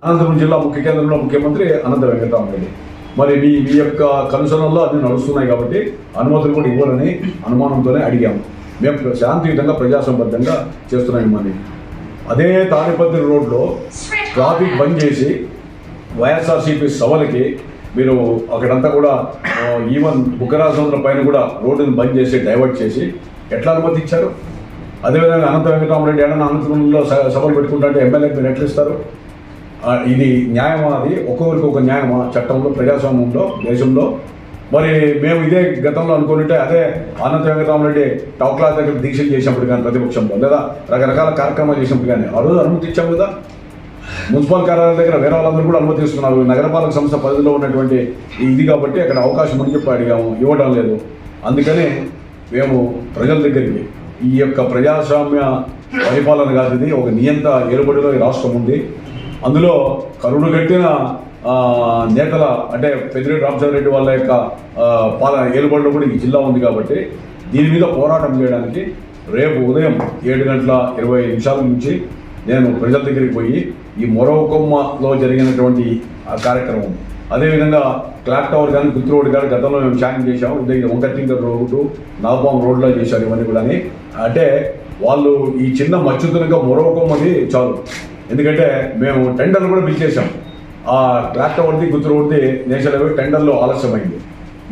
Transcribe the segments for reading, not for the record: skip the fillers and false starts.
అనంతపురం జిల్లా ముఖ్య కేంద్రంలో ముఖ్యమంత్రి అనంత వెంకటరామరెడ్డి. మరి మీ యొక్క కనుసనల్లో అన్ని నడుస్తున్నాయి కాబట్టి అనుమతులు కూడా ఇవ్వాలని అనుమానంతోనే అడిగాము. మేము శాంతియుతంగా ప్రజాసంబద్ధంగా చేస్తున్నాం. మరి అదే తాడిపత్రి రోడ్లో ట్రాఫిక్ బంద్ చేసి వైఎస్ఆర్సీపీ సభలకి మీరు అక్కడంతా కూడా ఈవెన్ బుక్కరాజేంద్ర పైన కూడా రోడ్డుని బంద్ చేసి డైవర్ట్ చేసి ఎట్లా అనుమతి ఇచ్చారు? అదేవిధంగా అనంత వెంకటరామరెడ్డి ఏడన్నా అనంతపురంలో సభలు పెట్టుకుంటే ఎమ్మెల్యేకి మీరు ఎట్లా ఇస్తారు? ఇది న్యాయమా? అది ఒక్కొక్కరికి ఒక న్యాయమా చట్టంలో, ప్రజాస్వామ్యంలో, దేశంలో? మరి మేము ఇదే గతంలో అనుకుంటే అదే అనంత వెంకటరామరెడ్డి టౌక్లా దగ్గర దీక్షలు చేసినప్పుడు కానీ ప్రతిపక్షంలో లేదా రకరకాల కార్యక్రమాలు చేసినప్పుడు కానీ ఆ రోజు అనుమతి ఇచ్చాం కదా. మున్సిపల్ కార్యాలయం దగ్గర వేరే వాళ్ళందరూ కూడా అనుమతి ఇస్తున్నారు. నగరపాలక సంస్థ పరిధిలో ఉన్నటువంటి ఇది కాబట్టి అక్కడ అవకాశం అని చెప్పి అడిగాము, ఇవ్వడం లేదు. అందుకని మేము ప్రజల దగ్గరికి ఈ యొక్క ప్రజాస్వామ్య పరిపాలన కాదు, ఇది ఒక నియంత ఏలుబడిలో ఈ రాష్ట్రం ఉంది. అందులో కరుడు కట్టిన నేతల అంటే పెద్దిరెడ్డి రామచంద్రరెడ్డి వాళ్ళ యొక్క ఏలుబడిలో కూడా ఈ జిల్లా ఉంది కాబట్టి దీని మీద పోరాటం చేయడానికి రేపు ఉదయం 7:20 నుంచి నేను ప్రజల దగ్గరికి పోయి ఈ మొరవకొమ్మలో జరిగినటువంటి ఆ కార్యక్రమం, అదేవిధంగా క్లాక్ టవర్ కానీ గుర్తు రోడ్ కానీ గతంలో మేము షాయింగ్ చేశాము. ఉదయం వంకటింగర్ రోడ్డు, నాగబాం రోడ్లో చేశారు. ఇవన్నీ కూడా అంటే వాళ్ళు ఈ చిన్న మచ్చుతునగా మొరవకొమ్మది చాలు. ఎందుకంటే మేము టెండర్లు కూడా పిలిచేసాం. ఆ క్లాక్ టవర్ది, గుర్తు రోడ్ది నేషనల్ హైవే టెండర్లో ఆలస్యమైంది.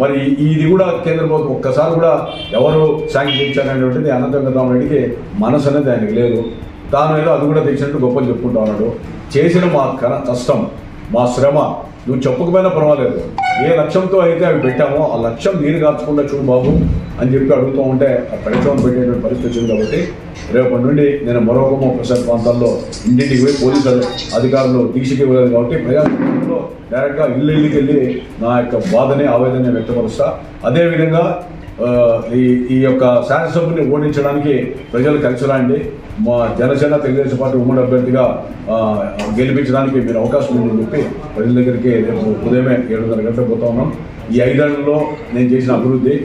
మరి ఇది కూడా కేంద్ర ప్రభుత్వం ఒక్కసారి కూడా ఎవరు శాంక్షన్ చేయించారనేటువంటిది అనంత వెంకటరామరెడ్డికి మనసు అనేది ఆయనకి లేదు. తాను ఏదో అది కూడా తెచ్చినట్టు గొప్పలు చెప్పుకుంటా ఉన్నాడు. చేసిన మా కష్టం, మా శ్రమ నువ్వు చెప్పకపోయినా పర్వాలేదు, ఏ లక్ష్యంతో అయితే అవి పెట్టామో ఆ లక్ష్యం నీరు కాల్చకుండా చూడు బాబు అని చెప్పి అడుగుతూ ఉంటే ఆ పరిశ్రమ పెట్టేటువంటి పరిస్థితి వచ్చింది. కాబట్టి రేపటి నుండి నేను మరొక ప్రసాద్ ప్రాంతాల్లో ఇంటింటికి పోయి పోలీసు అధికారులు దీక్షకి ఇవ్వలేదు కాబట్టి ప్రజాస్వామ్యంలో డైరెక్ట్గా ఇళ్ళకి వెళ్ళి నా యొక్క బాధని, ఆవేదనని వ్యక్తపరుస్తా. అదేవిధంగా ఈ యొక్క శాసనసభ్యుని ఓడించడానికి ప్రజలు కలిసి రాండి. మా జనసేన తెలుగుదేశం పార్టీ ఉమ్మడి అభ్యర్థిగా గెలిపించడానికి మీరు అవకాశం ఉందని చెప్పి ప్రజల దగ్గరికి రేపు ఉదయమే 7:30 గంటలకు పోతా ఉన్నాం. ఈ 5 ఏళ్లలో నేను చేసిన అభివృద్ధి,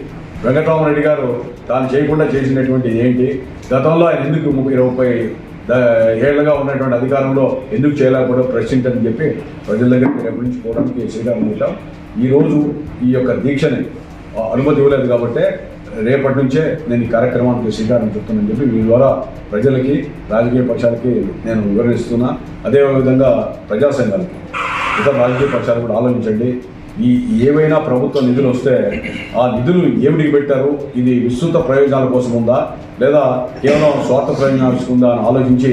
వెంకటరామరెడ్డి గారు తాను చేయకుండా చేసినటువంటి ఏంటి, గతంలో ఆయన ఎందుకు 30 ఏళ్లుగా ఉన్నటువంటి అధికారంలో ఎందుకు చేయలేకపోవడం ప్రశ్నించని చెప్పి ప్రజల దగ్గరికి రేపు నుంచి పోవడానికి శ్రీకారం చుట్టాం. ఈరోజు ఈ యొక్క దీక్షని అనుమతి ఇవ్వలేదు కాబట్టి రేపటి నుంచే నేను ఈ కార్యక్రమానికి శ్రీకారం చుట్టానని చెప్పి మీ ద్వారా ప్రజలకి, రాజకీయ పక్షాలకి నేను వివరిస్తున్నా. అదేవిధంగా ప్రజా సంఘాలకి, ఇతర రాజకీయ పక్షాలు కూడా ఆలోచించండి. ఏవైనా ప్రభుత్వ నిధులు వస్తే ఆ నిధులు ఏమిటికి పెట్టారు, ఇది విస్తృత ప్రయోజనాల కోసం ఉందా లేదా కేవలం స్వార్థ ప్రయోజనాలు ఉందా అని ఆలోచించి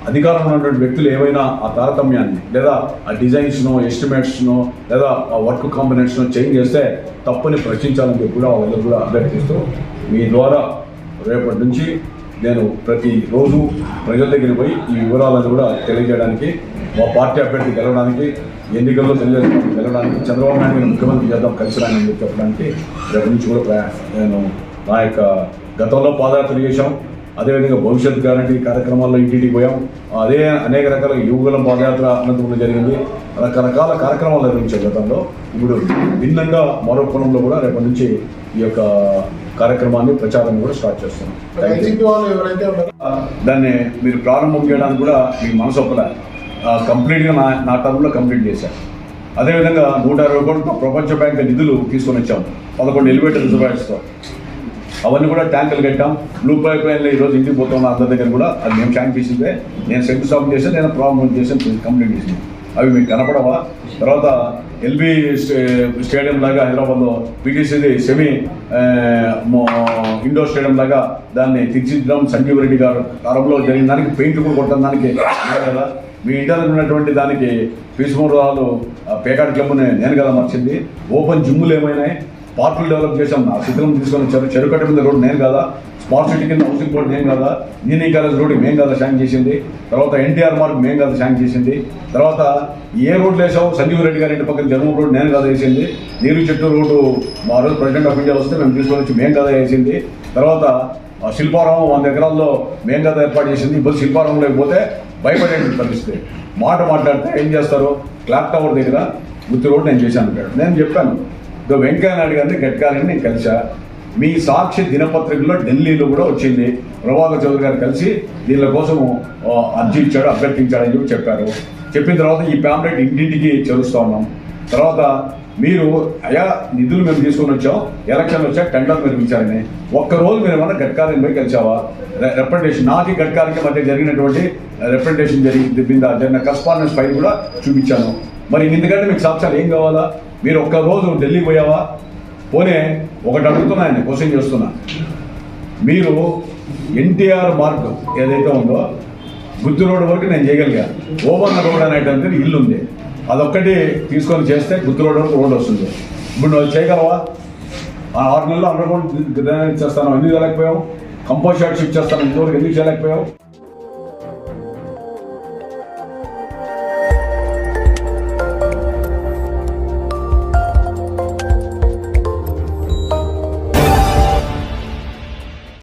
అధికారంలో ఉన్నటువంటి వ్యక్తులు ఏవైనా ఆ తారతమ్యాన్ని లేదా ఆ డిజైన్స్నో, ఎస్టిమేట్స్నో లేదా ఆ వర్క్ కాంబినేషన్లో చేంజ్ చేస్తే తప్పని ప్రశ్నించాలని చెప్పి కూడా వాళ్ళందరూ కూడా అభ్యర్థిస్తూ మీ ద్వారా రేపటి నుంచి నేను ప్రతిరోజు ప్రజల దగ్గరికి పోయి ఈ వివరాలను కూడా తెలియజేయడానికి, మా పార్టీ అభ్యర్థి గెలవడానికి, ఎన్నికల్లో గెలవడానికి, చంద్రబాబు నాయుడు గారిని ముఖ్యమంత్రి చేద్దాం కలిసి రాని చెప్పడానికి రేపటి నుంచి కూడా నేను నా యొక్క గతంలో పాదయాత్ర చేశాం. అదేవిధంగా భవిష్యత్ గ్యారంటీ కార్యక్రమాల్లో ఇంటికి పోయాం. అదే అనేక రకాల యువకుల పాదయాత్ర అనంతపురంలో జరిగింది. రకరకాల కార్యక్రమాలు నిర్వహించాం గతంలో. ఇప్పుడు భిన్నంగా మరో కోణంలో కూడా రేపటి నుంచి ఈ యొక్క కార్యక్రమాన్ని, ప్రచారాన్ని కూడా స్టార్ట్ చేస్తున్నాం. దాన్ని మీరు ప్రారంభం చేయడానికి కూడా మీకు మనసు ఒప్పలే, కంప్లీట్గా నా టర్మ్లో కంప్లీట్ చేశాను. అదేవిధంగా 160 కోట్ల ప్రపంచ బ్యాంక్ నిధులు తీసుకొని వచ్చాం 11 ఎలివేటర్ రిజర్వాయర్స్తో. అవన్నీ కూడా ట్యాంకులు కట్టాం. బ్లూ పైప్ లైన్లో ఈరోజు ఇంటికి పోతాం అందరి దగ్గర కూడా. అది మేము ట్యాంక్ చేసిందే, నేను శంకుస్థాపన చేశాను, నేను ప్రారంభం చేశాను, కంప్లీట్ చేసింది. అవి మీకు కనపడవా? తర్వాత ఎల్బీ స్టేడియం లాగా హైదరాబాద్లో పీటీసీది సెమీ ఇండోర్ స్టేడియం లాగా దాన్ని తీర్చిదిద్దడం సంజీవ్ రెడ్డి గారు కాలంలో జరిగిన దానికి పెయింట్లు కూడా కొట్టడం దానికి కదా. మీ ఇంటర్లో ఉన్నటువంటి దానికి పీసుమూరాలు పేకాట క్లబ్ని నేను కదా మార్చింది. ఓపెన్ జిమ్ములు ఏమైనాయి, పార్కులు డెవలప్ చేశాం. నా శిథిలం తీసుకొని వచ్చారు. చెరుకట్ట మీద రోడ్డు నేను కదా, స్మార్ట్ సిటీ కింద హౌసింగ్ బోర్డు నేను కదా, ఇంజనీరింగ్ కాలేజ్ రోడ్డు మేము కదా శాంక్షన్ చేసింది. తర్వాత ఎన్టీఆర్ మార్క్ మేము కదా శాంక్షన్ చేసింది. తర్వాత ఏ రోడ్లు వేసావు, సంజీవ్ రెడ్డి గారి ఇంటి పక్కన జన్మ రోడ్డు నేను కదా వేసింది. నీరు చెట్టు రోడ్డు మా రోజు ప్రెసిడెంట్ ఆఫ్ ఇండియా వస్తే మేము తీసుకొని వచ్చి మేము కదా వేసింది. తర్వాత శిల్పారామం 100 ఎకరాల్లో మేము కదా ఏర్పాటు చేసింది. ఇప్పుడు శిల్పారామం లేకపోతే భయపడే పరిస్థితి. మాట్లాడితే ఏం చేస్తారు, క్లాక్ టవర్ దగ్గర గుర్తు రోడ్డు నేను చేశాను అంటాడు. నేను చెప్పాను వెంకయ్య నాయుడు గారిని గట్కాలని నేను కలిసా. మీ సాక్షి దినపత్రికలో ఢిల్లీలో కూడా వచ్చింది. ప్రభాకర్ చౌదరి గారు కలిసి దీనిల కోసం అర్జీ ఇచ్చాడు, అభ్యర్థించాడని చెప్పి చెప్పారు. చెప్పిన తర్వాత ఈ ప్యాంప్లెట్ ఇంటింటికి చేరుస్తూ ఉన్నాం. తర్వాత మీరు అయా నిధులు మేము తీసుకొని వచ్చాం, ఎలక్షన్లు వచ్చాక టెండర్ మీరు పిలిచారని ఒక్కరోజు మీరు ఏమన్నా గడ్కారీని పోయి కలిసావా? రిప్రజెంటేషన్ నాకు గడ్కారీకి మధ్య జరిగినటువంటి రిప్రజెంటేషన్ జరిగిన కరస్పాండెన్స్ ఫైల్ కూడా చూపించాను. మరి ఎందుకంటే మీకు సాక్ష్యాలు ఏం కావాలా? మీరు ఒక్కరోజు ఢిల్లీ పోయావా? పోనే ఒకటి అడుగుతున్నా, ఆయన క్వశ్చన్ చేస్తున్నా. మీరు ఎన్టీఆర్ మార్క్ ఏదైతే ఉందో గుత్తి రోడ్డు వరకు నేను చేయగలిగా. ఓవన్న రోడ్ అనేటువంటి ఇల్లు ఉంది, అదొక్కటి తీసుకొని చేస్తే గుత్తి రోడ్డు వరకు రోడ్ వస్తుంది. ఇప్పుడు నువ్వు చేయగలవా? 6 నెలల్లో అండర్ గ్రౌండ్ చేస్తాను, ఎందుకు చేయలేకపోయావు? కంపోజ్ షాట్ షిఫ్ట్ చేస్తాను, ఇంతవరకు ఎందుకు చేయలేకపోయావు?